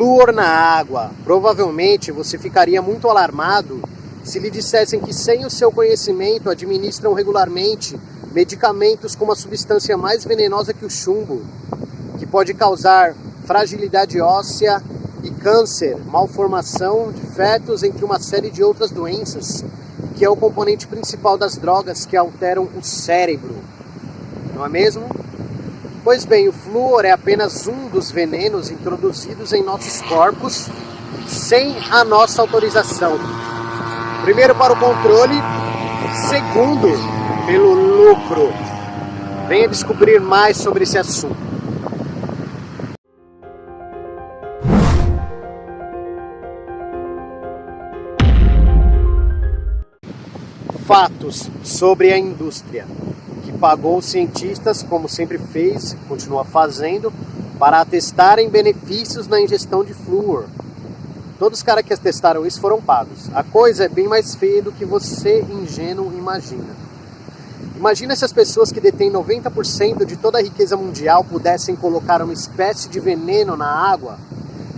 Flúor na água. Provavelmente você ficaria muito alarmado se lhe dissessem que, sem o seu conhecimento, administram regularmente medicamentos com uma substância mais venenosa que o chumbo, que pode causar fragilidade óssea e câncer, malformação de fetos, entre uma série de outras doenças, que é o componente principal das drogas que alteram o cérebro. Não é mesmo? Pois bem, o flúor é apenas um dos venenos introduzidos em nossos corpos sem a nossa autorização. Primeiro, para o controle. Segundo, pelo lucro. Venha descobrir mais sobre esse assunto. Fatos sobre a indústria, que pagou os cientistas, como sempre fez, continua fazendo, para atestarem benefícios na ingestão de flúor. Todos os caras que testaram isso foram pagos. A coisa é bem mais feia do que você, ingênuo, imagina. Imagina se as pessoas que detêm 90% de toda a riqueza mundial pudessem colocar uma espécie de veneno na água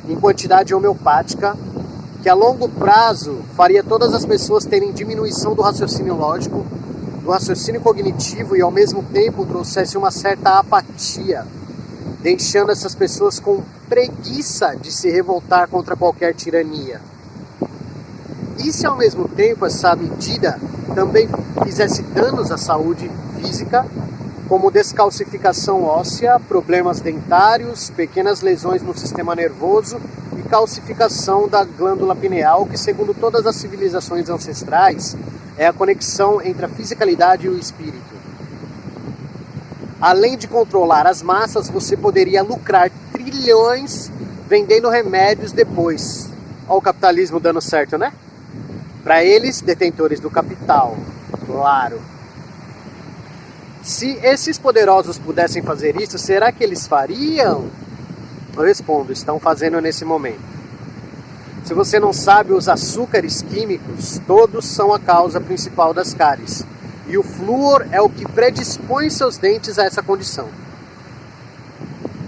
em quantidade homeopática, que a longo prazo faria todas as pessoas terem diminuição do raciocínio lógico, do raciocínio cognitivo, e ao mesmo tempo trouxesse uma certa apatia, deixando essas pessoas com preguiça de se revoltar contra qualquer tirania. E se ao mesmo tempo essa medida também fizesse danos à saúde física, como descalcificação óssea, problemas dentários, pequenas lesões no sistema nervoso e calcificação da glândula pineal, que, segundo todas as civilizações ancestrais, é a conexão entre a fisicalidade e o espírito. Além de controlar as massas, você poderia lucrar trilhões vendendo remédios depois. Olha o capitalismo dando certo, né? Para eles, detentores do capital, claro. Se esses poderosos pudessem fazer isso, será que eles fariam? Eu respondo, estão fazendo nesse momento. Se você não sabe, os açúcares químicos, todos são a causa principal das cáries. E o flúor é o que predispõe seus dentes a essa condição.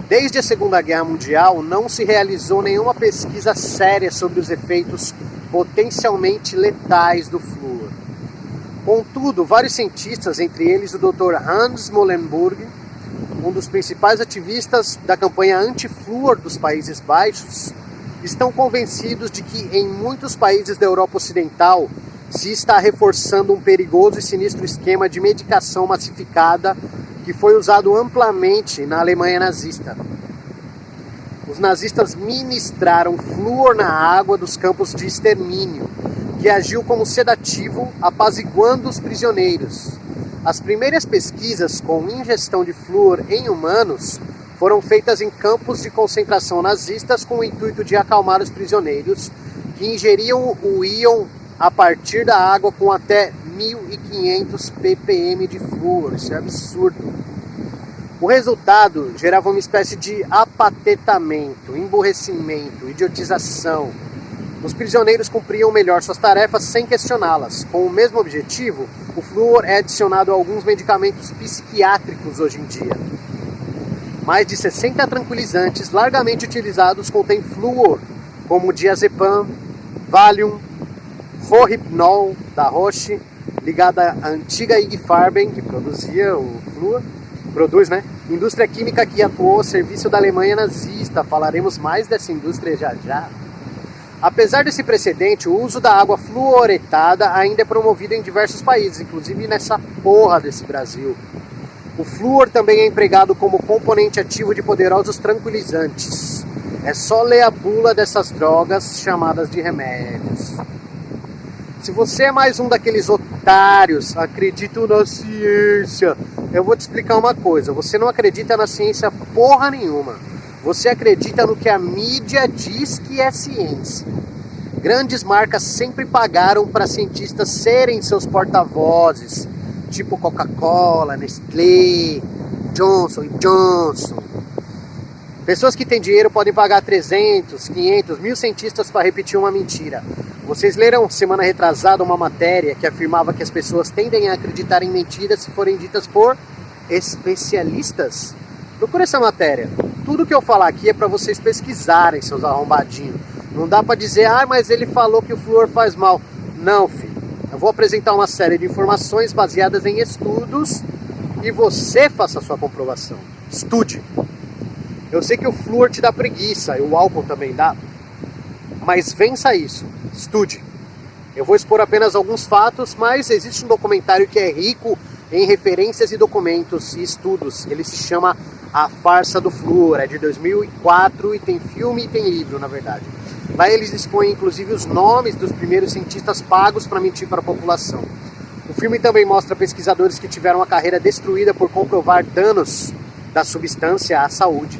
Desde a Segunda Guerra Mundial, não se realizou nenhuma pesquisa séria sobre os efeitos potencialmente letais do flúor. Contudo, vários cientistas, entre eles o Dr. Hans Molenburg, um dos principais ativistas da campanha anti-flúor dos Países Baixos, estão convencidos de que em muitos países da Europa Ocidental se está reforçando um perigoso e sinistro esquema de medicação massificada que foi usado amplamente na Alemanha nazista. Os nazistas ministraram flúor na água dos campos de extermínio, que agiu como sedativo, apaziguando os prisioneiros. As primeiras pesquisas com ingestão de flúor em humanos foram feitas em campos de concentração nazistas com o intuito de acalmar os prisioneiros, que ingeriam o íon a partir da água com até 1.500 ppm de flúor. Isso é absurdo. O resultado gerava uma espécie de apatetamento, emburrecimento, idiotização. Os prisioneiros cumpriam melhor suas tarefas sem questioná-las. Com o mesmo objetivo, o flúor é adicionado a alguns medicamentos psiquiátricos hoje em dia. Mais de 60 tranquilizantes largamente utilizados contêm flúor, como diazepam, Valium, Rohypnol, da Roche, ligada à antiga IG Farben, que produzia o flúor, indústria química que atuou a serviço da Alemanha nazista. Falaremos mais dessa indústria já já. Apesar desse precedente, o uso da água fluoretada ainda é promovido em diversos países, inclusive nessa porra desse Brasil. O flúor também é empregado como componente ativo de poderosos tranquilizantes. É só ler a bula dessas drogas chamadas de remédios. Se você é mais um daqueles otários, acreditam na ciência, eu vou te explicar uma coisa. Você não acredita na ciência porra nenhuma. Você acredita no que a mídia diz que é ciência. Grandes marcas sempre pagaram para cientistas serem seus porta-vozes, tipo Coca-Cola, Nestlé, Johnson & Johnson. Pessoas que têm dinheiro podem pagar 300, 500, 1.000 cientistas para repetir uma mentira. Vocês leram semana retrasada uma matéria que afirmava que as pessoas tendem a acreditar em mentiras se forem ditas por especialistas? Procura essa matéria. tudo que eu falar aqui é para vocês pesquisarem, seus arrombadinhos. Não dá para dizer, mas ele falou que o flúor faz mal. Não, filho. Eu vou apresentar uma série de informações baseadas em estudos e você faça a sua comprovação. Estude. Eu sei que o flúor te dá preguiça, e o álcool também dá, mas vença isso. Estude. Eu vou expor apenas alguns fatos, mas existe um documentário que é rico em referências e documentos e estudos. Ele se chama A Farsa do Flúor, é de 2004 e tem filme e tem livro, na verdade. Lá eles expõem inclusive os nomes dos primeiros cientistas pagos para mentir para a população. O filme também mostra pesquisadores que tiveram a carreira destruída por comprovar danos da substância à saúde.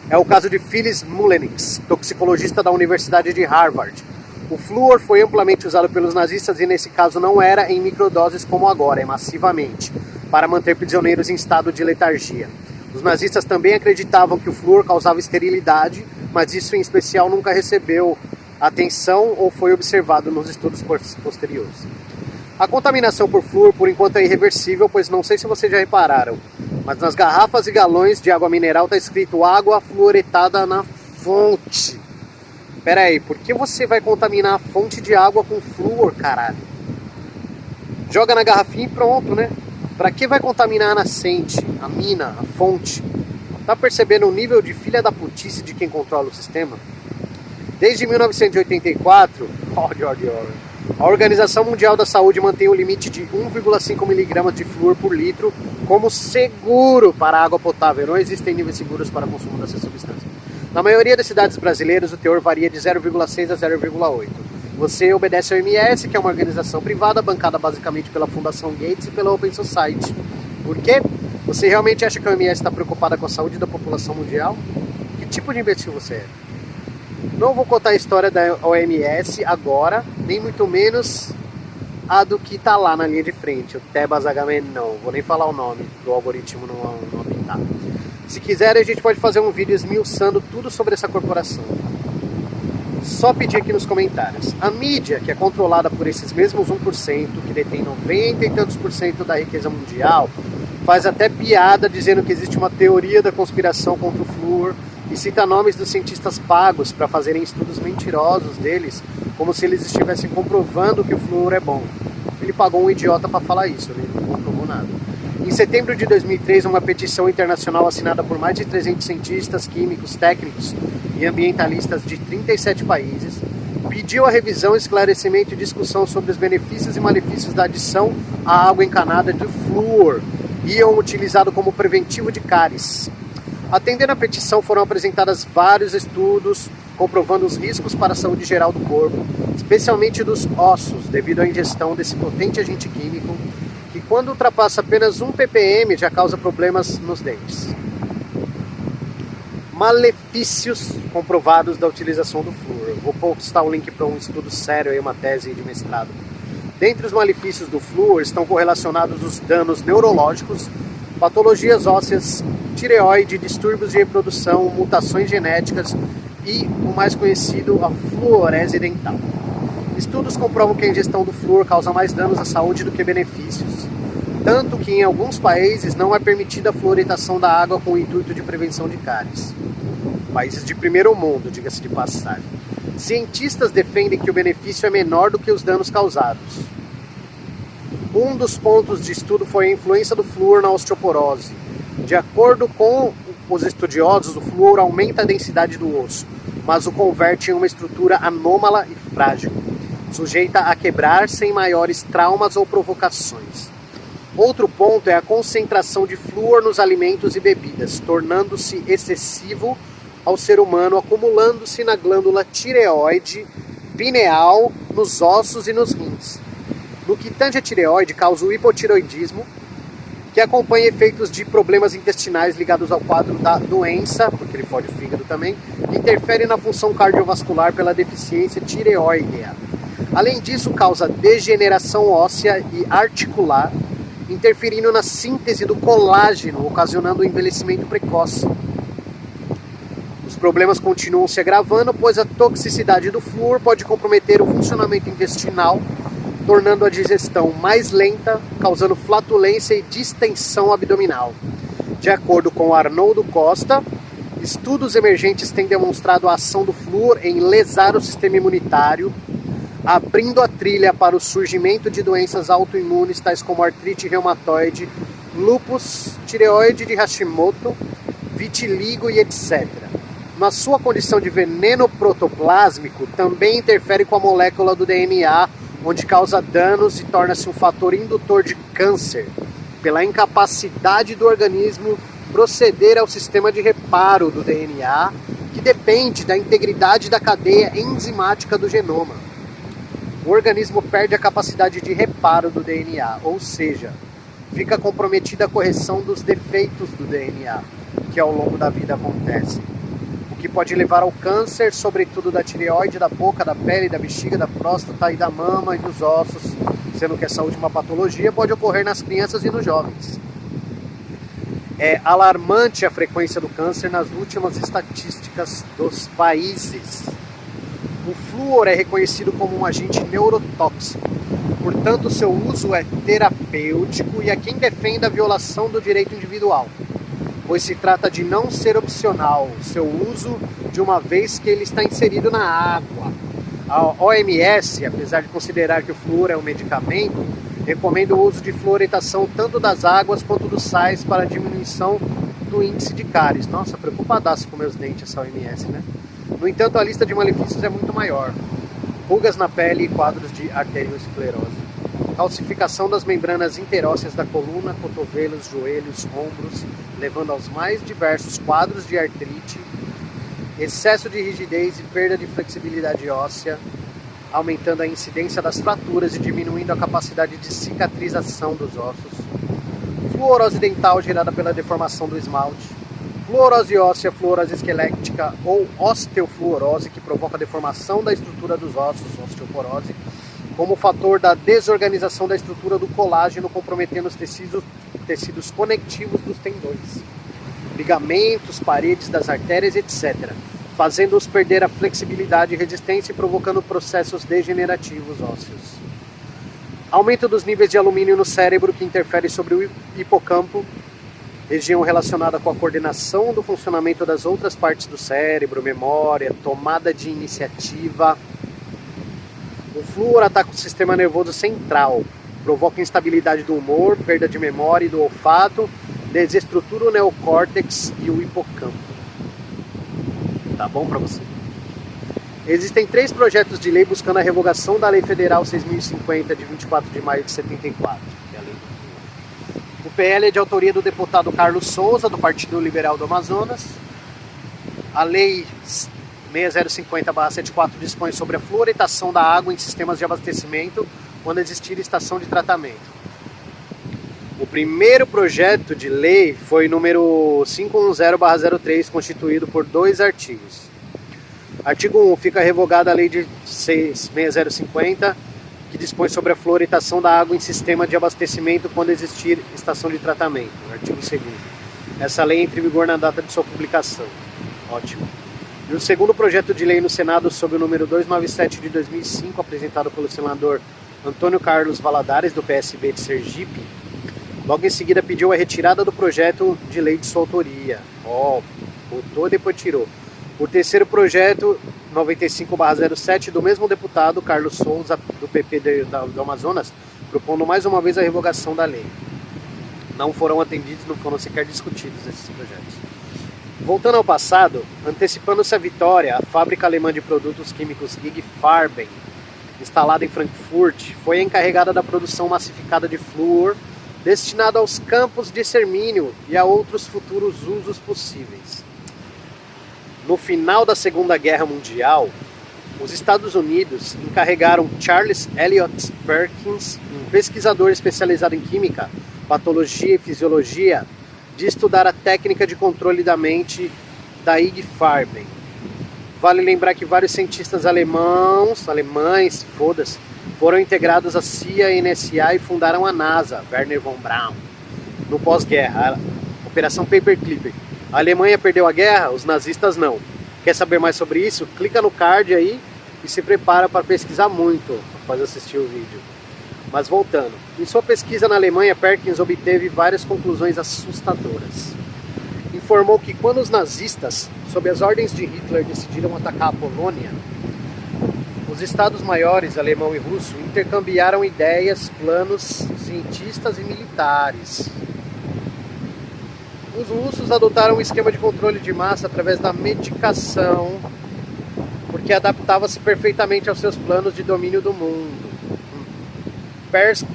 É o caso de Phyllis Mullenix, toxicologista da Universidade de Harvard. O flúor foi amplamente usado pelos nazistas e nesse caso não era em microdoses como agora, é massivamente, para manter prisioneiros em estado de letargia. Os nazistas também acreditavam que o flúor causava esterilidade, mas isso em especial nunca recebeu atenção ou foi observado nos estudos posteriores. A contaminação por flúor, por enquanto, é irreversível, pois não sei se vocês já repararam, mas nas garrafas e galões de água mineral está escrito água fluoretada na fonte. Pera aí, por que você vai contaminar a fonte de água com flúor, caralho? Joga na garrafinha e pronto, né? Pra que vai contaminar a nascente, a mina, a fonte? Tá percebendo o nível de filha da putice de quem controla o sistema? Desde 1984, a Organização Mundial da Saúde mantém o limite de 1,5 mg de flúor por litro como seguro para a água potável. Não existem níveis seguros para o consumo dessa substância. Na maioria das cidades brasileiras, o teor varia de 0,6 a 0,8. Você obedece ao OMS, que é uma organização privada bancada basicamente pela Fundação Gates e pela Open Society. Por quê? Você realmente acha que a OMS está preocupada com a saúde da população mundial? Que tipo de imbecil você é? Não vou contar a história da OMS agora, nem muito menos a do que está lá na linha de frente, o Tebas Agamenon. Vou nem falar o nome, do algoritmo não apitar. Se quiser, a gente pode fazer um vídeo esmiuçando tudo sobre essa corporação. Só pedir aqui nos comentários. A mídia, que é controlada por esses mesmos 1%, que detém 90 e tantos por cento da riqueza mundial, faz até piada dizendo que existe uma teoria da conspiração contra o flúor e cita nomes dos cientistas pagos para fazerem estudos mentirosos deles, como se eles estivessem comprovando que o flúor é bom. Ele pagou um idiota para falar isso, ele não comprovou nada. Em setembro de 2003, uma petição internacional assinada por mais de 300 cientistas, químicos, técnicos e ambientalistas de 37 países pediu a revisão, esclarecimento e discussão sobre os benefícios e malefícios da adição à água encanada de flúor, íon utilizado como preventivo de cáries. Atendendo à petição, foram apresentados vários estudos comprovando os riscos para a saúde geral do corpo, especialmente dos ossos, devido à ingestão desse potente agente químico, que quando ultrapassa apenas 1 ppm já causa problemas nos dentes. Malefícios comprovados da utilização do flúor. Vou postar o link para um estudo sério, aí, uma tese de mestrado. Dentre os malefícios do flúor estão correlacionados os danos neurológicos, patologias ósseas, tireoide, distúrbios de reprodução, mutações genéticas e o mais conhecido, a fluorese dental. Estudos comprovam que a ingestão do flúor causa mais danos à saúde do que benefícios, tanto que em alguns países não é permitida a fluoretação da água com o intuito de prevenção de cáries. Países de primeiro mundo, diga-se de passagem. Cientistas defendem que o benefício é menor do que os danos causados. Um dos pontos de estudo foi a influência do flúor na osteoporose. De acordo com os estudiosos, o flúor aumenta a densidade do osso, mas o converte em uma estrutura anômala e frágil, sujeita a quebrar sem maiores traumas ou provocações. Outro ponto é a concentração de flúor nos alimentos e bebidas, tornando-se excessivo ao ser humano, acumulando-se na glândula tireoide, pineal, nos ossos e nos rins. No que tange a tireoide, causa o hipotireoidismo, que acompanha efeitos de problemas intestinais ligados ao quadro da doença, porque ele fode o fígado também, que interfere na função cardiovascular pela deficiência tireoidea. Além disso, causa degeneração óssea e articular, interferindo na síntese do colágeno, ocasionando o envelhecimento precoce. Os problemas continuam se agravando, pois a toxicidade do flúor pode comprometer o funcionamento intestinal, tornando a digestão mais lenta, causando flatulência e distensão abdominal. De acordo com Arnoldo Costa, Estudos emergentes têm demonstrado a ação do flúor em lesar o sistema imunitário, abrindo a trilha para o surgimento de doenças autoimunes tais como artrite reumatoide, lúpus, tireoide de Hashimoto, vitiligo e etc. Na sua condição de veneno protoplásmico, também interfere com a molécula do DNA, onde causa danos e torna-se um fator indutor de câncer, pela incapacidade do organismo proceder ao sistema de reparo do DNA, que depende da integridade da cadeia enzimática do genoma. O organismo perde a capacidade de reparo do DNA, ou seja, fica comprometida a correção dos defeitos do DNA, que ao longo da vida acontecem, o que pode levar ao câncer, sobretudo da tireoide, da boca, da pele, da bexiga, da próstata e da mama e dos ossos, sendo que essa última patologia pode ocorrer nas crianças e nos jovens. É alarmante a frequência do câncer nas últimas estatísticas dos países. O flúor é reconhecido como um agente neurotóxico, portanto seu uso é terapêutico e há quem defenda a violação do direito individual, pois se trata de não ser opcional seu uso, de uma vez que ele está inserido na água. A OMS, apesar de considerar que o flúor é um medicamento, recomenda o uso de fluoretação tanto das águas quanto dos sais para a diminuição do índice de cáries. Nossa, preocupadaço com meus dentes essa OMS, né? No entanto, a lista de malefícios é muito maior. Rugas na pele e quadros de arteriosclerose. Calcificação das membranas interósseas da coluna, cotovelos, joelhos, ombros, levando aos mais diversos quadros de artrite, excesso de rigidez e perda de flexibilidade óssea, aumentando a incidência das fraturas e diminuindo a capacidade de cicatrização dos ossos. Fluorose dental gerada pela deformação do esmalte. Fluorose óssea, fluorose esquelética ou osteofluorose, que provoca a deformação da estrutura dos ossos, osteoporose, como fator da desorganização da estrutura do colágeno, comprometendo os tecidos conectivos dos tendões, ligamentos, paredes das artérias, etc., fazendo-os perder a flexibilidade e resistência e provocando processos degenerativos ósseos. Aumento dos níveis de alumínio no cérebro, que interfere sobre o hipocampo, região relacionada com a coordenação do funcionamento das outras partes do cérebro, memória, tomada de iniciativa. O flúor ataca o sistema nervoso central, provoca instabilidade do humor, perda de memória e do olfato, desestrutura o neocórtex e o hipocampo. Tá bom para você? Existem 3 projetos de lei buscando a revogação da Lei Federal 6.050 de 24 de maio de 74, que é a lei do flúor. O PL é de autoria do deputado Carlos Souza, do Partido Liberal do Amazonas. A Lei 6050/74 dispõe sobre a fluoretação da água em sistemas de abastecimento quando existir estação de tratamento. O primeiro projeto de lei foi número 510/03, constituído por 2 artigos. Artigo 1. Fica revogada a Lei de 6050, que dispõe sobre a fluoretação da água em sistema de abastecimento quando existir estação de tratamento. Artigo 2º. Essa lei entra em vigor na data de sua publicação. Ótimo. E o segundo projeto de lei no Senado, sob o número 297 de 2005, apresentado pelo senador Antônio Carlos Valadares, do PSB de Sergipe, logo em seguida pediu a retirada do projeto de lei de sua autoria. Botou e depois tirou. O terceiro projeto, 95/07, do mesmo deputado, Carlos Souza, do PP do Amazonas, propondo mais uma vez a revogação da lei. Não foram atendidos, não foram sequer discutidos esses projetos. Voltando ao passado, antecipando-se a vitória, a fábrica alemã de produtos químicos IG Farben, instalada em Frankfurt, foi encarregada da produção massificada de flúor, destinado aos campos de extermínio e a outros futuros usos possíveis. No final da Segunda Guerra Mundial, os Estados Unidos encarregaram Charles Eliot Perkins, um pesquisador especializado em química, patologia e fisiologia, de estudar a técnica de controle da mente da IG Farben. Vale lembrar que vários cientistas alemães, foram integrados à CIA e NSA e fundaram a NASA, Wernher von Braun, no pós-guerra, a Operação Paperclip. A Alemanha perdeu a guerra, os nazistas não. Quer saber mais sobre isso? Clica no card aí e se prepara para pesquisar muito após assistir o vídeo. Mas voltando, em sua pesquisa na Alemanha, Perkins obteve várias conclusões assustadoras. informou que quando os nazistas, sob as ordens de Hitler, decidiram atacar a Polônia, os estados maiores, alemão e russo, intercambiaram ideias, planos cientistas e militares. Os russos adotaram um esquema de controle de massa através da medicação, porque adaptava-se perfeitamente aos seus planos de domínio do mundo.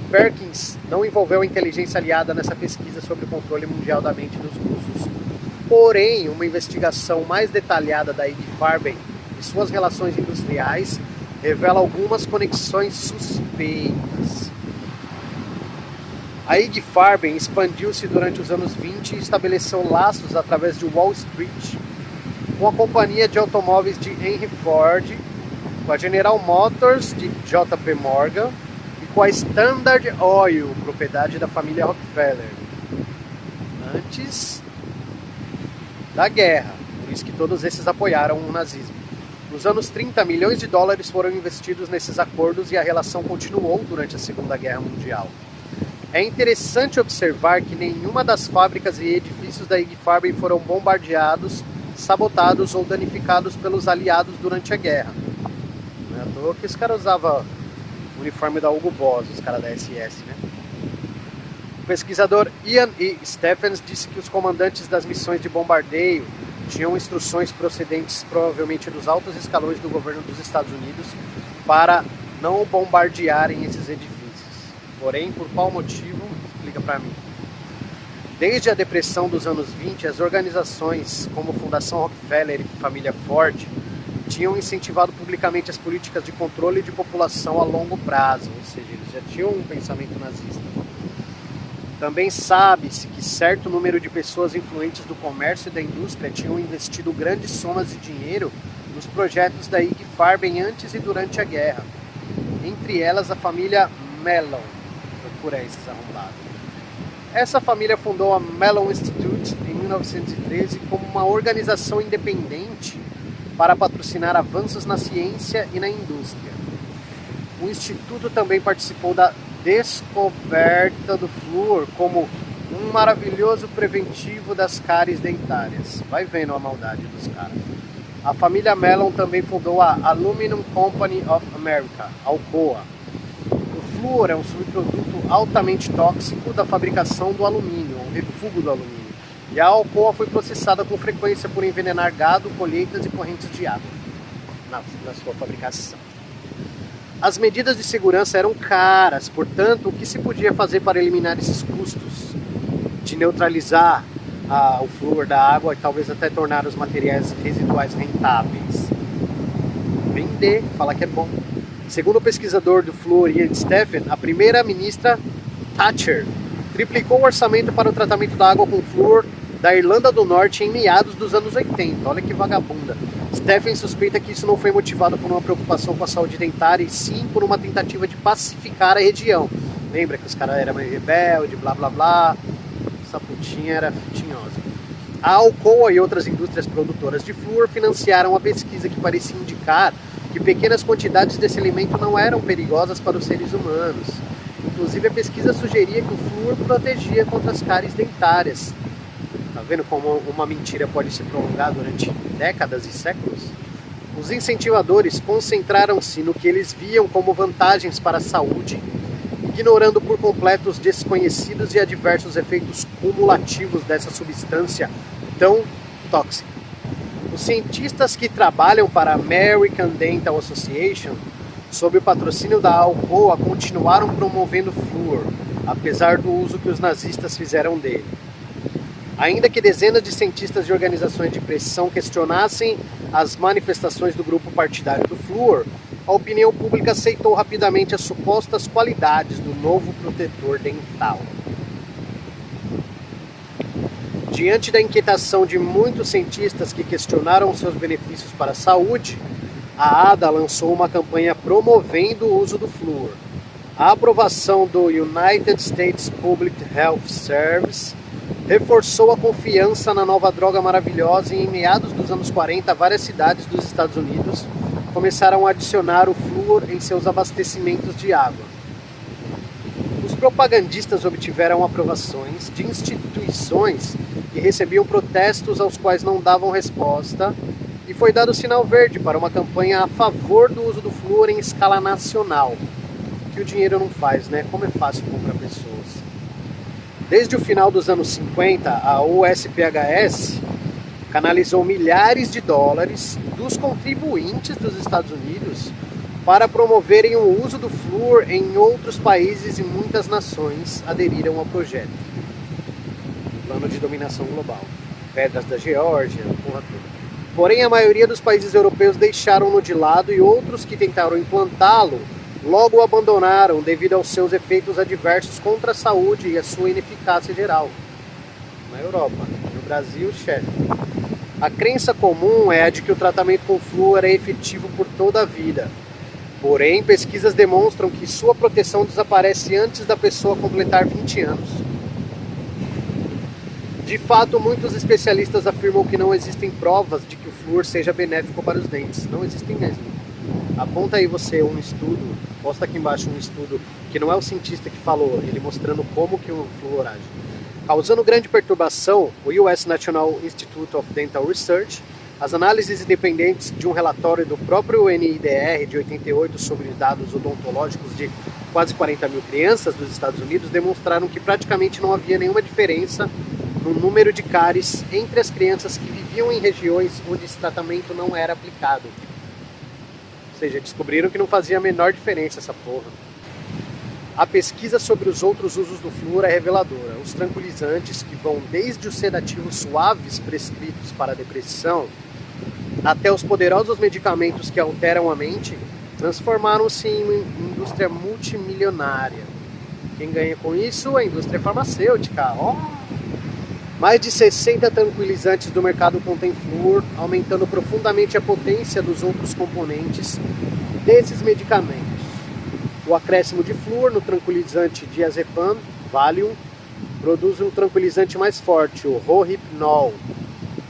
Perkins não envolveu a inteligência aliada nessa pesquisa sobre o controle mundial da mente dos russos. Porém, uma investigação mais detalhada da IG Farben e suas relações industriais revela algumas conexões suspeitas. A IG Farben expandiu-se durante os anos 20 e estabeleceu laços através de Wall Street com a companhia de automóveis de Henry Ford, com a General Motors de J.P. Morgan e com a Standard Oil, propriedade da família Rockefeller, antes da guerra, por isso que todos esses apoiaram o nazismo. Nos anos 30, milhões de dólares foram investidos nesses acordos e a relação continuou durante a Segunda Guerra Mundial. É interessante observar que nenhuma das fábricas e edifícios da IG Farben foram bombardeados, sabotados ou danificados pelos aliados durante a guerra. Não é à toa que os caras usavam o uniforme da Hugo Boss, os caras da SS, né? O pesquisador Ian E. Stephens disse que os comandantes das missões de bombardeio tinham instruções procedentes provavelmente dos altos escalões do governo dos Estados Unidos para não bombardearem esses edifícios. Porém, por qual motivo? Explica para mim. Desde a depressão dos anos 20, as organizações como Fundação Rockefeller e Família Ford tinham incentivado publicamente as políticas de controle de população a longo prazo, ou seja, eles já tinham um pensamento nazista. Também sabe-se que certo número de pessoas influentes do comércio e da indústria tinham investido grandes somas de dinheiro nos projetos da IG Farben antes e durante a guerra. Entre elas a família Mellon. Procura esses arrombados. Essa família fundou a Mellon Institute em 1913 como uma organização independente para patrocinar avanços na ciência e na indústria. O instituto também participou da descoberta do flúor como um maravilhoso preventivo das cáries dentárias. Vai vendo a maldade dos caras. A família Mellon também fundou a Aluminum Company of America, Alcoa. O flúor é um subproduto altamente tóxico da fabricação do alumínio, um refúgio do alumínio. E a Alcoa foi processada com frequência por envenenar gado, colheitas e correntes de água na sua fabricação. As medidas de segurança eram caras, portanto, o que se podia fazer para eliminar esses custos de neutralizar o flúor da água e talvez até tornar os materiais residuais rentáveis? Vender, falar que é bom. Segundo o pesquisador do flúor Ian Stephens, a primeira-ministra Thatcher triplicou o orçamento para o tratamento da água com flúor da Irlanda do Norte em meados dos anos 80. Olha que vagabunda. Stephens suspeita que isso não foi motivado por uma preocupação com a saúde dentária, e sim por uma tentativa de pacificar a região. Lembra que os caras eram meio rebeldes, blá blá blá. Essa putinha era tinhosa. A Alcoa e outras indústrias produtoras de flúor financiaram a pesquisa que parecia indicar que pequenas quantidades desse alimento não eram perigosas para os seres humanos. Inclusive a pesquisa sugeria que o flúor protegia contra as cáries dentárias. Tá vendo como uma mentira pode se prolongar durante décadas e séculos? Os incentivadores concentraram-se no que eles viam como vantagens para a saúde, ignorando por completo os desconhecidos e adversos efeitos cumulativos dessa substância tão tóxica. Os cientistas que trabalham para a American Dental Association, sob o patrocínio da Alcoa, continuaram promovendo flúor, apesar do uso que os nazistas fizeram dele. Ainda que dezenas de cientistas e organizações de pressão questionassem as manifestações do grupo partidário do flúor, a opinião pública aceitou rapidamente as supostas qualidades do novo protetor dental. Diante da inquietação de muitos cientistas que questionaram seus benefícios para a saúde, a ADA lançou uma campanha promovendo o uso do flúor. A aprovação do United States Public Health Service reforçou a confiança na nova droga maravilhosa, e em meados dos anos 40, várias cidades dos Estados Unidos começaram a adicionar o flúor em seus abastecimentos de água. Os propagandistas obtiveram aprovações de instituições que recebiam protestos aos quais não davam resposta, e foi dado sinal verde para uma campanha a favor do uso do flúor em escala nacional. Que o dinheiro não faz, né? Como é fácil comprar pessoas. Desde o final dos anos 50, a USPHS canalizou milhares de dólares dos contribuintes dos Estados Unidos para promoverem o uso do flúor em outros países, e muitas nações aderiram ao projeto. Plano de dominação global. Pedras da Geórgia, porra toda. Porém, a maioria dos países europeus deixaram-no de lado, e outros que tentaram implantá-lo logo o abandonaram devido aos seus efeitos adversos contra a saúde e a sua ineficácia geral. Na Europa, no Brasil, chefe. A crença comum é a de que o tratamento com flúor é efetivo por toda a vida. Porém, pesquisas demonstram que sua proteção desaparece antes da pessoa completar 20 anos. De fato, muitos especialistas afirmam que não existem provas de que o flúor seja benéfico para os dentes. Não existem mesmo. Aponta aí você um estudo, posta aqui embaixo um estudo que não é o cientista que falou, ele mostrando como que o flúor age. Causando grande perturbação, o US National Institute of Dental Research, as análises independentes de um relatório do próprio NIDR de 88 sobre dados odontológicos de quase 40 mil crianças dos Estados Unidos demonstraram que praticamente não havia nenhuma diferença no número de cáries entre as crianças que viviam em regiões onde esse tratamento não era aplicado. Ou seja, descobriram que não fazia a menor diferença essa porra. A pesquisa sobre os outros usos do flúor é reveladora. Os tranquilizantes, que vão desde os sedativos suaves prescritos para a depressão até os poderosos medicamentos que alteram a mente, transformaram-se em uma indústria multimilionária. Quem ganha com isso é a indústria farmacêutica. Mais de 60 tranquilizantes do mercado contêm flúor, aumentando profundamente a potência dos outros componentes desses medicamentos. O acréscimo de flúor no tranquilizante diazepam, Valium, produz um tranquilizante mais forte, o Rohypnol.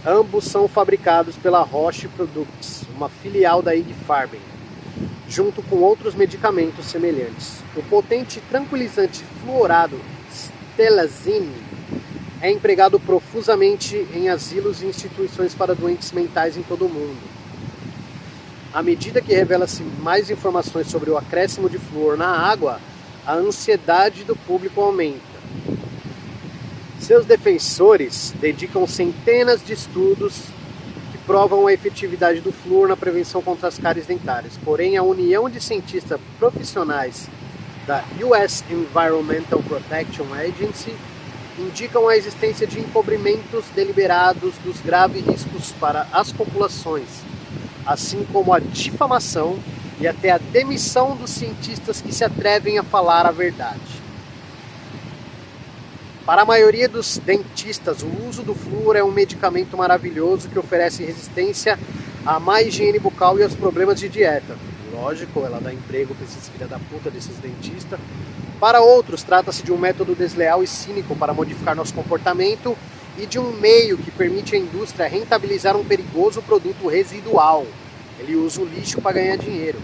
Ambos são fabricados pela Roche Products, uma filial da IG Farben, junto com outros medicamentos semelhantes. O potente tranquilizante fluorado Stelazine é empregado profusamente em asilos e instituições para doentes mentais em todo o mundo. À medida que revela-se mais informações sobre o acréscimo de flúor na água, a ansiedade do público aumenta. Seus defensores dedicam centenas de estudos que provam a efetividade do flúor na prevenção contra as cáries dentárias. Porém, a União de Cientistas Profissionais da US Environmental Protection Agency indicam a existência de encobrimentos deliberados dos graves riscos para as populações, assim como a difamação e até a demissão dos cientistas que se atrevem a falar a verdade. Para a maioria dos dentistas, o uso do flúor é um medicamento maravilhoso que oferece resistência à má higiene bucal e aos problemas de dieta. Lógico, ela dá emprego para esses filha da puta desses dentistas. Para outros, trata-se de um método desleal e cínico para modificar nosso comportamento e de um meio que permite à indústria rentabilizar um perigoso produto residual. Ele usa o lixo para ganhar dinheiro.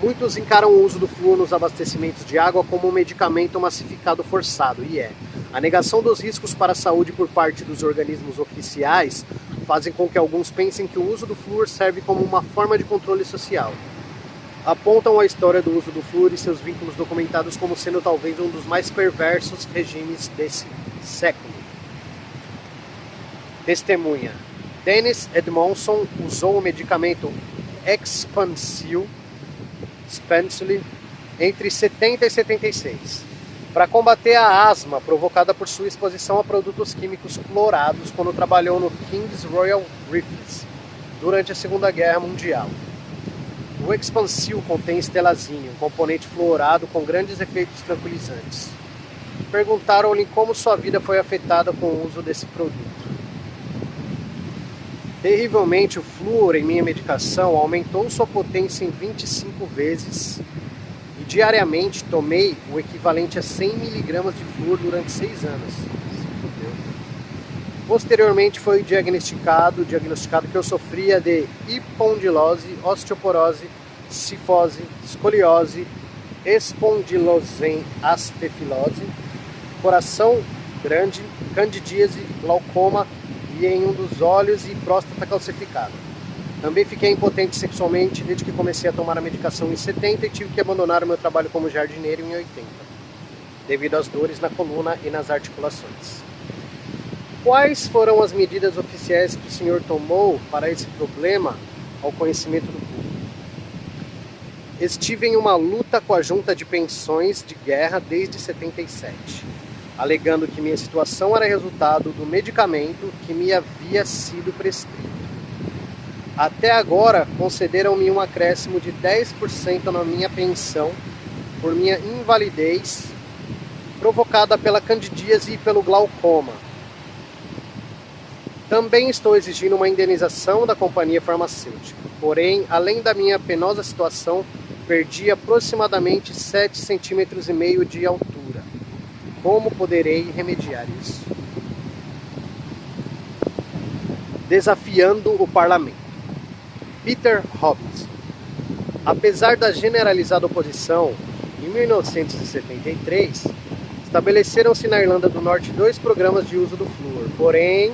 Muitos encaram o uso do flúor nos abastecimentos de água como um medicamento massificado forçado, e é. A negação dos riscos para a saúde por parte dos organismos oficiais fazem com que alguns pensem que o uso do flúor serve como uma forma de controle social. Apontam a história do uso do flúor e seus vínculos documentados como sendo talvez um dos mais perversos regimes desse século. Testemunha. Dennis Edmondson usou o medicamento Expansili entre 70 e 76 para combater a asma provocada por sua exposição a produtos químicos clorados quando trabalhou no King's Royal Griffiths durante a Segunda Guerra Mundial. O Expansil contém estelazine, um componente fluorado com grandes efeitos tranquilizantes. Perguntaram-lhe como sua vida foi afetada com o uso desse produto. Terrivelmente, o flúor em minha medicação aumentou sua potência em 25 vezes e diariamente tomei o equivalente a 100 mg de flúor durante 6 anos. Se fudeu. Posteriormente foi diagnosticado que eu sofria de hipondilose, osteoporose, cifose, escoliose espondilose aspefilose, coração grande, candidíase, glaucoma e em um dos olhos e próstata calcificada. Também fiquei impotente sexualmente desde que comecei a tomar a medicação em 70 e tive que abandonar o meu trabalho como jardineiro em 80, devido às dores na coluna e nas articulações. Quais foram as medidas oficiais que o senhor tomou para esse problema ao conhecimento do público? Estive em uma luta com a junta de pensões de guerra desde 77, alegando que minha situação era resultado do medicamento que me havia sido prescrito. Até agora, concederam-me um acréscimo de 10% na minha pensão por minha invalidez provocada pela candidíase e pelo glaucoma. Também estou exigindo uma indenização da companhia farmacêutica. Porém, além da minha penosa situação, perdi aproximadamente 7,5 cm de altura. Como poderei remediar isso? Desafiando o parlamento. Peter Hobbs. Apesar da generalizada oposição, em 1973, estabeleceram-se na Irlanda do Norte 2 programas de uso do flúor, porém,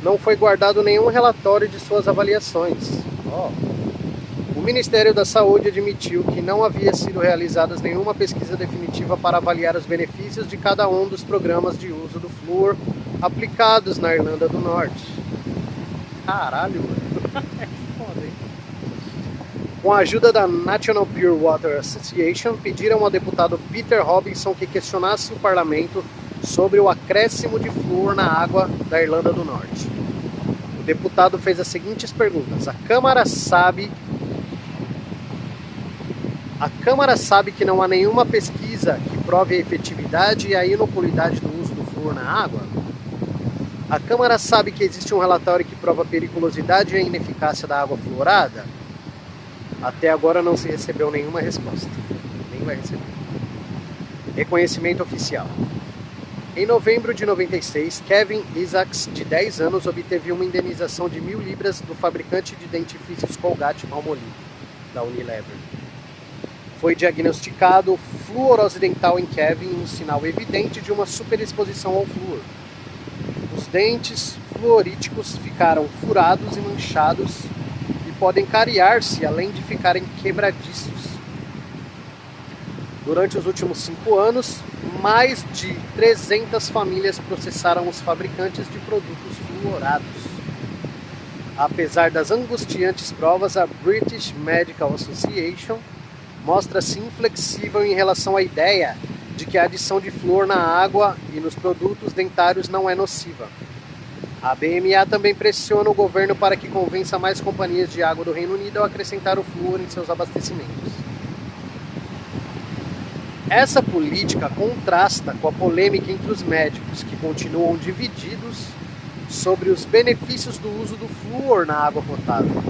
não foi guardado nenhum relatório de suas avaliações. O Ministério da Saúde admitiu que não havia sido realizada nenhuma pesquisa definitiva para avaliar os benefícios de cada um dos programas de uso do flúor aplicados na Irlanda do Norte. Caralho, mano. É foda, hein? Com a ajuda da National Pure Water Association, pediram ao deputado Peter Robinson que questionasse o parlamento sobre o acréscimo de flúor na água da Irlanda do Norte. O deputado fez as seguintes perguntas. A Câmara sabe que não há nenhuma pesquisa que prove a efetividade e a inocuidade do uso do flúor na água? A Câmara sabe que existe um relatório que prova a periculosidade e a ineficácia da água fluorada? Até agora não se recebeu nenhuma resposta. Nem vai receber. Reconhecimento oficial. Em novembro de 96, Kevin Isaacs, de 10 anos, obteve uma indenização de 1.000 libras do fabricante de dentifrícios Colgate-Palmolive, da Unilever. Foi diagnosticado fluorose dental em Kevin, um sinal evidente de uma superexposição ao flúor. Os dentes fluoríticos ficaram furados e manchados e podem cariar-se, além de ficarem quebradiços. Durante os últimos 5 anos, mais de 300 famílias processaram os fabricantes de produtos fluorados. Apesar das angustiantes provas, a British Medical Association mostra-se inflexível em relação à ideia de que a adição de flúor na água e nos produtos dentários não é nociva. A BMA também pressiona o governo para que convença mais companhias de água do Reino Unido a acrescentar o flúor em seus abastecimentos. Essa política contrasta com a polêmica entre os médicos, que continuam divididos sobre os benefícios do uso do flúor na água potável.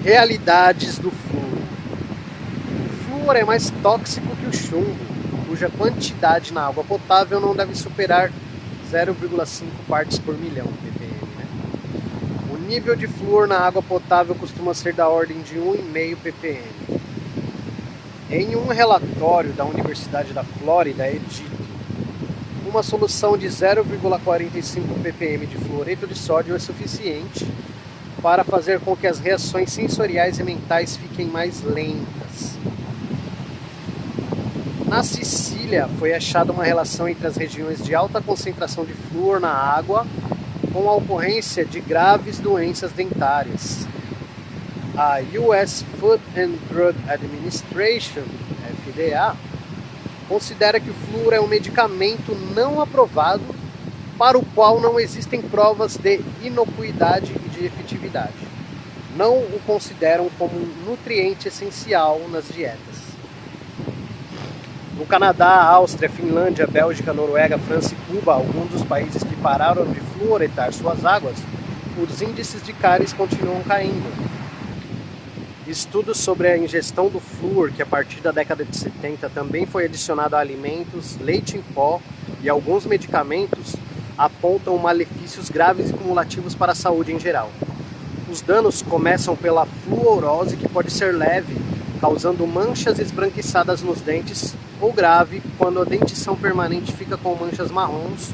Realidades do flúor. O flúor é mais tóxico que o chumbo, cuja quantidade na água potável não deve superar 0,5 partes por milhão, ppm. O nível de flúor na água potável costuma ser da ordem de 1,5 ppm. Em um relatório da Universidade da Flórida, é dito: uma solução de 0,45 ppm de fluoreto de sódio é suficiente para fazer com que as reações sensoriais e mentais fiquem mais lentas. Na Sicília, foi achada uma relação entre as regiões de alta concentração de flúor na água com a ocorrência de graves doenças dentárias. A US Food and Drug Administration, FDA, considera que o flúor é um medicamento não aprovado para o qual não existem provas de inocuidade e de efetividade. Não o consideram como um nutriente essencial nas dietas. No Canadá, Áustria, Finlândia, Bélgica, Noruega, França e Cuba, alguns dos países que pararam de fluoretar suas águas, os índices de cáries continuam caindo. Estudos sobre a ingestão do flúor, que a partir da década de 70 também foi adicionado a alimentos, leite em pó e alguns medicamentos, apontam malefícios graves e cumulativos para a saúde em geral. Os danos começam pela fluorose, que pode ser leve, causando manchas esbranquiçadas nos dentes, ou grave, quando a dentição permanente fica com manchas marrons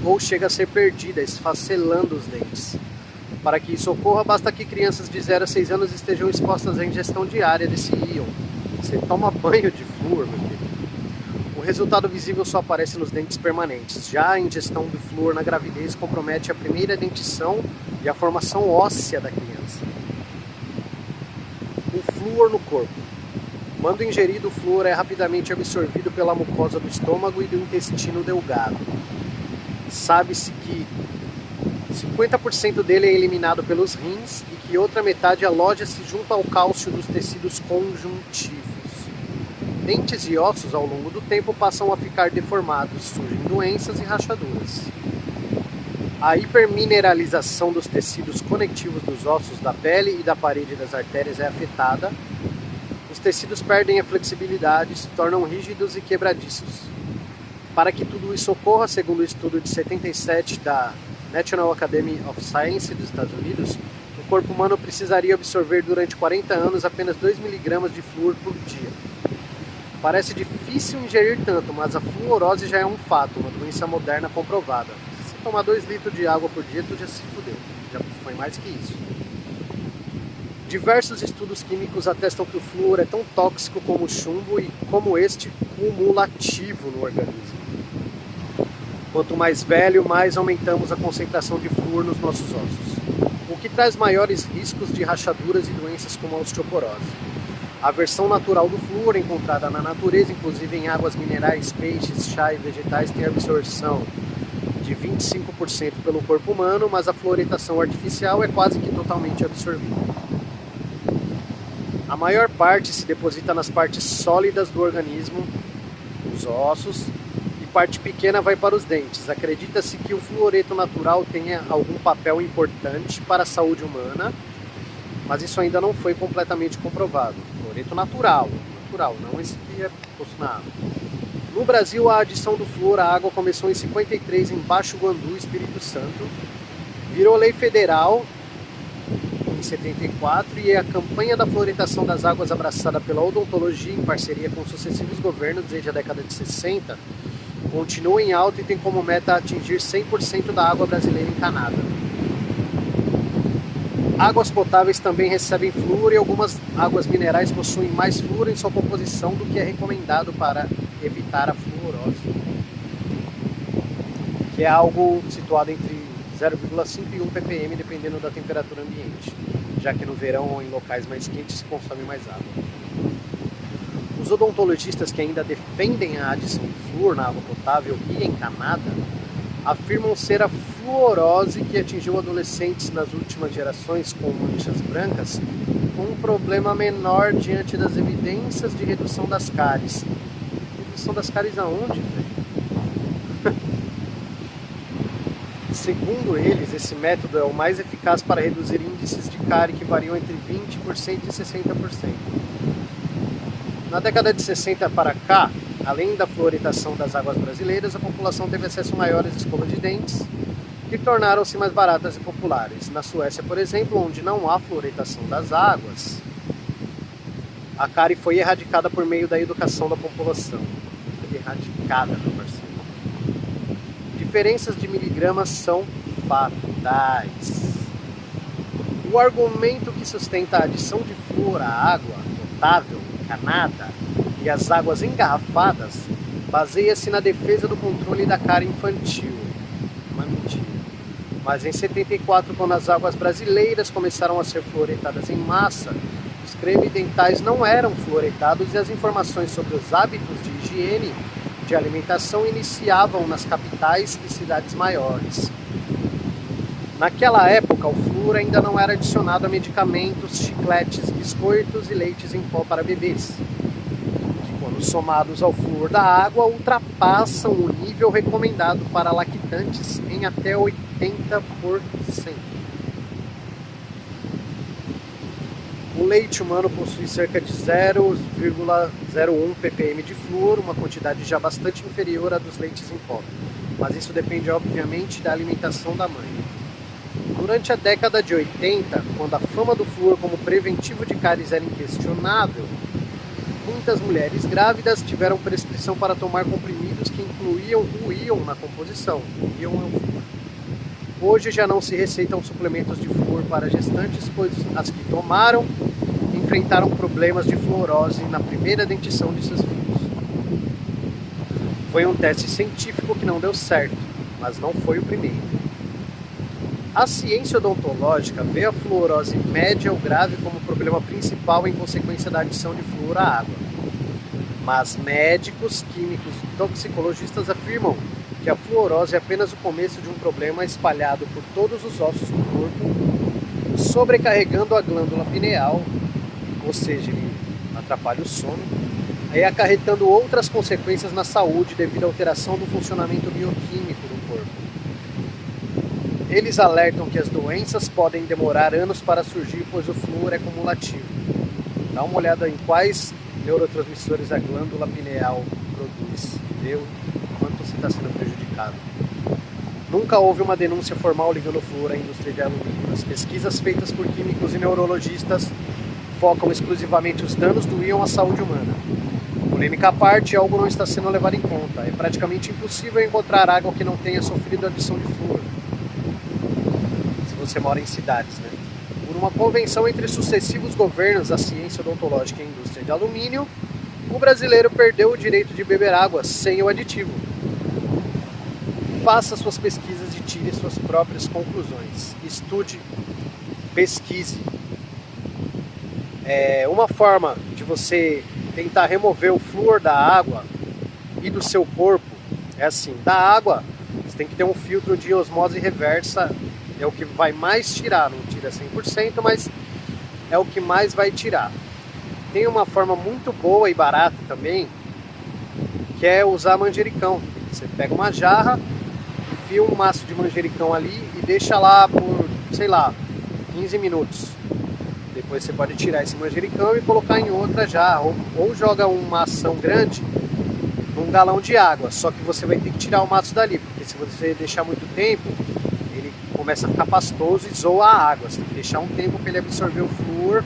ou chega a ser perdida, esfacelando os dentes. Para que isso ocorra, basta que crianças de 0 a 6 anos estejam expostas à ingestão diária desse íon. Você toma banho de flúor, meu querido. O resultado visível só aparece nos dentes permanentes. Já a ingestão do flúor na gravidez compromete a primeira dentição e a formação óssea da criança. O flúor no corpo. Quando ingerido, o flúor é rapidamente absorvido pela mucosa do estômago e do intestino delgado. Sabe-se que 50% dele é eliminado pelos rins e que outra metade aloja-se junto ao cálcio dos tecidos conjuntivos. Dentes e ossos, ao longo do tempo, passam a ficar deformados, surgem doenças e rachaduras. A hipermineralização dos tecidos conectivos dos ossos da pele e da parede das artérias é afetada. Os tecidos perdem a flexibilidade, se tornam rígidos e quebradiços. Para que tudo isso ocorra, segundo o estudo de 77 da National Academy of Science dos Estados Unidos, o corpo humano precisaria absorver durante 40 anos apenas 2 mg de flúor por dia. Parece difícil ingerir tanto, mas a fluorose já é um fato, uma doença moderna comprovada. Se tomar 2 litros de água por dia, tu já se fudeu. Já foi mais que isso. Diversos estudos químicos atestam que o flúor é tão tóxico como o chumbo e, como este, cumulativo no organismo. Quanto mais velho, mais aumentamos a concentração de flúor nos nossos ossos, o que traz maiores riscos de rachaduras e doenças como a osteoporose. A versão natural do flúor, encontrada na natureza, inclusive em águas minerais, peixes, chá e vegetais, tem absorção de 25% pelo corpo humano, mas a fluoretação artificial é quase que totalmente absorvida. A maior parte se deposita nas partes sólidas do organismo, os ossos, parte pequena vai para os dentes. Acredita-se que o fluoreto natural tenha algum papel importante para a saúde humana, mas isso ainda não foi completamente comprovado. Fluoreto natural, não esse que é posto na água. No Brasil, a adição do flúor à água começou em 53 em Baixo Guandu, Espírito Santo, virou lei federal em 74 e a campanha da fluoretação das águas abraçada pela odontologia em parceria com sucessivos governos desde a década de 60 continua em alta e tem como meta atingir 100% da água brasileira encanada. Águas potáveis também recebem flúor e algumas águas minerais possuem mais flúor em sua composição do que é recomendado para evitar a fluorose, que é algo situado entre 0,5 e 1 ppm dependendo da temperatura ambiente, já que no verão ou em locais mais quentes se consome mais água. Os odontologistas que ainda defendem a adição de flúor na água potável e encanada afirmam ser a fluorose que atingiu adolescentes nas últimas gerações com manchas brancas um problema menor diante das evidências de redução das cáries. Redução das cáries aonde, velho? Segundo eles, esse método é o mais eficaz para reduzir índices de cárie que variam entre 20% e 60%. Na década de 60 para cá, além da fluoretação das águas brasileiras, a população teve acesso a maiores escovas de dentes, que tornaram-se mais baratas e populares. Na Suécia, por exemplo, onde não há fluoretação das águas, a cárie foi erradicada por meio da educação da população. Erradicada, meu parceiro. Diferenças de miligramas são fatais. O argumento que sustenta a adição de flúor à água potável, encanada e as águas engarrafadas baseia-se na defesa do controle da cárie infantil. Uma mentira. Mas em 74, quando as águas brasileiras começaram a ser fluoretadas em massa, os cremes dentais não eram fluoretados e as informações sobre os hábitos de higiene de alimentação iniciavam nas capitais e cidades maiores. Naquela época, o flúor ainda não era adicionado a medicamentos, chicletes, biscoitos e leites em pó para bebês, que, quando somados ao flúor da água, ultrapassam o nível recomendado para lactantes em até 80%. O leite humano possui cerca de 0,01 ppm de flúor, uma quantidade já bastante inferior à dos leites em pó, mas isso depende obviamente da alimentação da mãe. Durante a década de 80, quando a fama do flúor como preventivo de cáries era inquestionável, muitas mulheres grávidas tiveram prescrição para tomar comprimidos que incluíam o íon na composição. O íon é o flúor. Hoje já não se receitam suplementos de flúor para gestantes, pois as que tomaram enfrentaram problemas de fluorose na primeira dentição de seus filhos. Foi um teste científico que não deu certo, mas não foi o primeiro. A ciência odontológica vê a fluorose média ou grave como problema principal em consequência da adição de flúor à água. Mas médicos, químicos e toxicologistas afirmam que a fluorose é apenas o começo de um problema espalhado por todos os ossos do corpo, sobrecarregando a glândula pineal, ou seja, ele atrapalha o sono, e acarretando outras consequências na saúde devido à alteração do funcionamento bioquímico do corpo. Eles alertam que as doenças podem demorar anos para surgir, pois o flúor é cumulativo. Dá uma olhada em quais neurotransmissores a glândula pineal produz, vê o quanto você está sendo prejudicado. Nunca houve uma denúncia formal ligando o flúor à indústria de alumínio. As pesquisas feitas por químicos e neurologistas focam exclusivamente os danos do íon à saúde humana. Polêmica à parte, algo não está sendo levado em conta. É praticamente impossível encontrar água que não tenha sofrido adição de flúor. Se você mora em cidades, né? Por uma convenção entre sucessivos governos, a ciência odontológica e a indústria de alumínio, o brasileiro perdeu o direito de beber água sem o aditivo. Faça suas pesquisas e tire suas próprias conclusões. Estude, pesquise. Uma forma de você tentar remover o flúor da água e do seu corpo é assim: da água você tem que ter um filtro de osmose reversa, é o que vai mais tirar, não tira 100%, mas é o que mais vai tirar. Tem uma forma muito boa e barata também, que é usar manjericão. Você pega uma jarra, enfia um maço de manjericão ali e deixa lá por, sei lá, 15 minutos. Depois você pode tirar esse manjericão e colocar em outra jarra, ou joga uma ação grande num galão de água, só que você vai ter que tirar o maço dali, porque se você deixar muito tempo, ele começa a ficar pastoso e zoa a água. Você tem que deixar um tempo para ele absorver o flúor,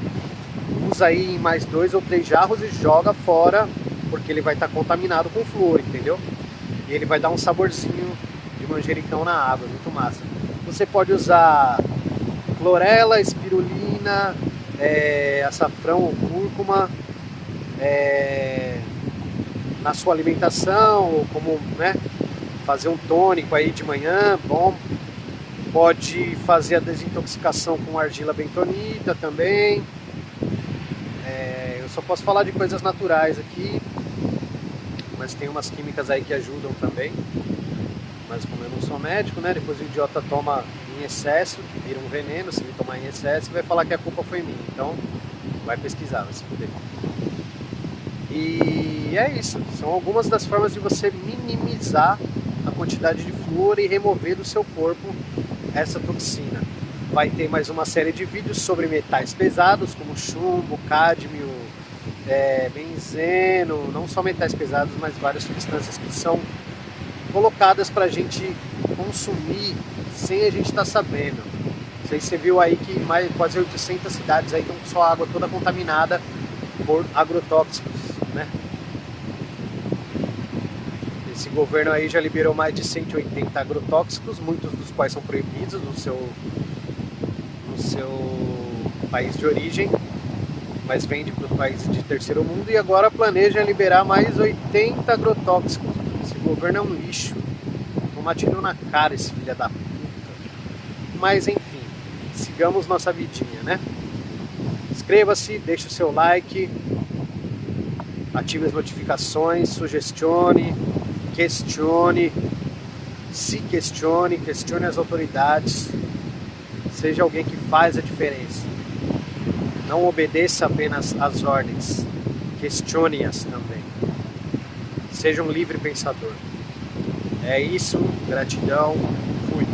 usa aí em mais 2 ou 3 jarros e joga fora, porque ele vai estar contaminado com flúor, entendeu? E ele vai dar um saborzinho de manjericão na água, muito massa. Você pode usar clorela, espirulina, açafrão ou cúrcuma na sua alimentação, ou como, né, fazer um tônico aí de manhã, bom. Pode fazer a desintoxicação com argila bentonita também. Eu só posso falar de coisas naturais aqui, mas tem umas químicas aí que ajudam também. Mas como eu não sou médico, né, depois o idiota toma em excesso, que vira um veneno. Se ele tomar em excesso, vai falar que a culpa foi minha. Então, vai pesquisar, vai se fuder. E é isso. São algumas das formas de você minimizar a quantidade de flúor e remover do seu corpo essa toxina. Vai ter mais uma série de vídeos sobre metais pesados, como chumbo, cádmio, benzeno, não só metais pesados, mas várias substâncias que são colocadas para a gente consumir sem a gente estar sabendo. Não sei se você viu aí que quase 800 cidades aí estão com sua água toda contaminada por agrotóxicos, né? Esse governo aí já liberou mais de 180 agrotóxicos, muitos dos quais são proibidos no seu país de origem, mas vende para os países de terceiro mundo, e agora planeja liberar mais 80 agrotóxicos. Esse governo é um lixo. Toma tiro na cara esse filho da puta. Mas enfim, sigamos nossa vidinha, né? Inscreva-se, deixe o seu like, ative as notificações, sugestione, questione, se questione as autoridades. Seja alguém que faz a diferença. Não obedeça apenas às ordens, questione-as também. Seja um livre pensador. É isso, gratidão, fui.